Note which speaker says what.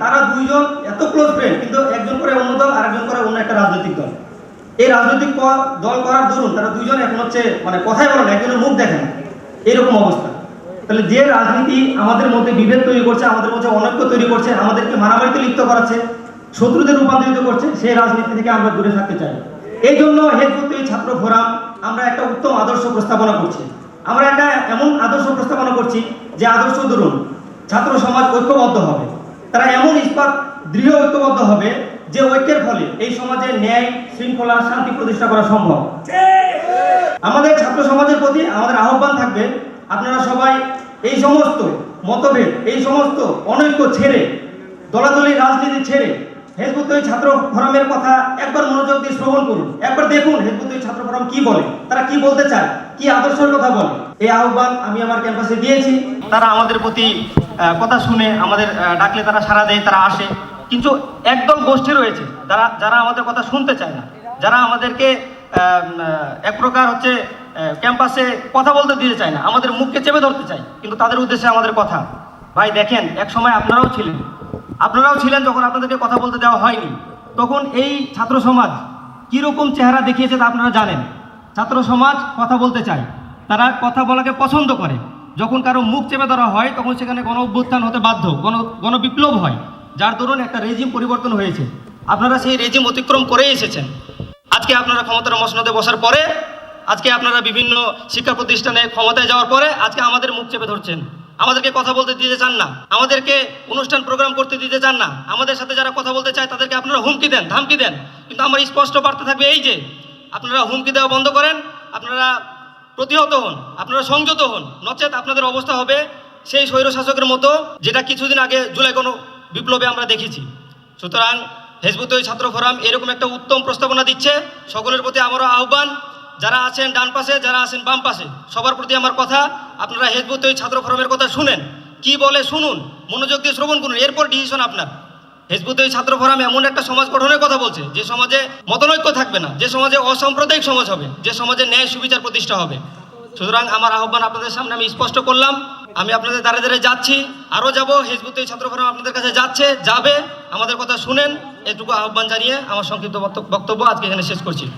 Speaker 1: তারা দুইজন এত ক্লোজ ফ্রেন্ড, কিন্তু একজন করে অন্য দল, আরেকজন করে অন্য একটা রাজনৈতিক দল। এই রাজনৈতিক দল করার দরুন তারা দুইজন এখন হচ্ছে মানে কথাই বলে না, একজনের মুখ দেখে না, এরকম অবস্থা। তাহলে যে রাজনীতি আমাদের মধ্যে বিভেদ তৈরি করছে, আমাদের মধ্যে অনৈক্য তৈরি করছে, আমাদেরকে মারামারিতে লিপ্ত করাচ্ছে, শত্রুদের রূপান্তরিত করছে, সেই রাজনীতি থেকে আমরা দূরে থাকতে চাই। এই জন্য হেফাজত তৈরি ছাত্র ফোরাম আমরা একটা উত্তম আদর্শ প্রস্তাবনা করছি। আমরা একটা এমন আদর্শ প্রস্তাবনা করছি যে আদর্শ দরুন ছাত্র সমাজ ঐক্যবদ্ধ হবে, তারা এমন ইস্পাত দৃঢ় ঐক্যবদ্ধ হবে যে ঐক্যের ফলে এই সমাজে ন্যায়, শৃঙ্খলা, শান্তি প্রতিষ্ঠা করা সম্ভব। আমাদের ছাত্র সমাজের প্রতি আমাদের আহ্বান থাকবে, আপনারা সবাই এই সমস্ত মতভেদ, এই সমস্ত অনৈক্য ছেড়ে, দলাদলি রাজনীতি ছেড়ে হেফাজত তৈরি ছাত্র ফোরামের কথা একবার মনোযোগ দিয়ে শ্রবণ করুন, একবার দেখুন হেফাজত তৈরি ছাত্র ফোরাম কি বলে, তারা কি বলতে চায়, কি আদর্শের কথা বলে। এই আহ্বান আমি আমার ক্যাম্পাসে দিয়েছি। তারা আমাদের প্রতি কথা শুনে, আমাদের ডাকলে তারা সাড়া দেয়, তারা আসে। কিন্তু একদল গোষ্ঠী রয়েছে যারা আমাদের কথা শুনতে চায় না, যারা আমাদেরকে এক প্রকার হচ্ছে ক্যাম্পাসে কথা বলতে দিতে চায় না, আমাদের মুখকে চেপে ধরতে চায়। কিন্তু তাদের উদ্দেশ্যে আমাদের কথা, ভাই দেখেন, এক সময় আপনারাও ছিলেন যখন আপনাদেরকে কথা বলতে দেওয়া হয়নি, তখন এই ছাত্র সমাজ কীরকম চেহারা দেখিয়েছে তা আপনারা জানেন। ছাত্র সমাজ কথা বলতে চায়, তারা কথা বলাকে পছন্দ করে। যখন কারো মুখ চেপে ধরা হয় তখন সেখানে গণ অভ্যুত্থান হতে বাধ্য, গণবিপ্লব হয়, যার দরুন একটা রেজিম পরিবর্তন হয়েছে। আপনারা সেই রেজিম অতিক্রম করে এসেছেন। আজকে আপনারা ক্ষমতার মসনদে বসার পরে, আজকে আপনারা বিভিন্ন শিক্ষা প্রতিষ্ঠানে ক্ষমতায় যাওয়ার পরে আজকে আমাদের মুখ চেপে ধরছেন, আমাদেরকে কথা বলতে দিতে চান না, আমাদেরকে অনুষ্ঠান প্রোগ্রাম করতে দিতে চান না। আমাদের সাথে যারা কথা বলতে চায় তাদেরকে আপনারা হুমকি দেন, ধামকি দেন। কিন্তু আমার স্পষ্ট বার্তা থাকবে এই যে, আপনারা হুমকি দেওয়া বন্ধ করেন, আপনারা প্রতিহত হন, আপনারা সংযত হন, নচেত আপনাদের অবস্থা হবে সেই স্বৈরশাসকের মতো, যেটা কিছুদিন আগে জুলাই গণ বিপ্লবে আমরা দেখেছি। সুতরাং হেফাজত তৈরি ছাত্র ফোরাম এরকম একটা উত্তম প্রস্তাবনা দিচ্ছে। সকলের প্রতি আমারও আহ্বান, যারা আছেন ডান পাশে, যারা আছেন বাম পাশে, সবার প্রতি আমার কথা, আপনারা হেফাজত তৈরি ছাত্র ফোরামের কথা শুনেন, কি বলে শুনুন, মনোযোগ দিয়ে শ্রবণ করুন, এরপর ডিসিশন আপনার। হেফাজত তৈরি ছাত্র ফোরাম এমন একটা সমাজ গঠনের কথা বলছে যে সমাজে মতনৈক্য থাকবে না, যে সমাজে অসাম্প্রদায়িক সমাজ হবে, যে সমাজে ন্যায় সুবিচার প্রতিষ্ঠা হবে। সুতরাং আমার আহ্বান আপনাদের সামনে আমি স্পষ্ট করলাম। আমি আপনাদের দ্বারে দ্বারে যাচ্ছি, আরও যাব। হেফাজত তৈরি ছাত্র ফোরাম আপনাদের কাছে যাবে, আমাদের কথা শুনেন, এটুকু আহ্বান জানিয়ে আমার সংক্ষিপ্ত বক্তব্য আজকে এখানে শেষ করছি।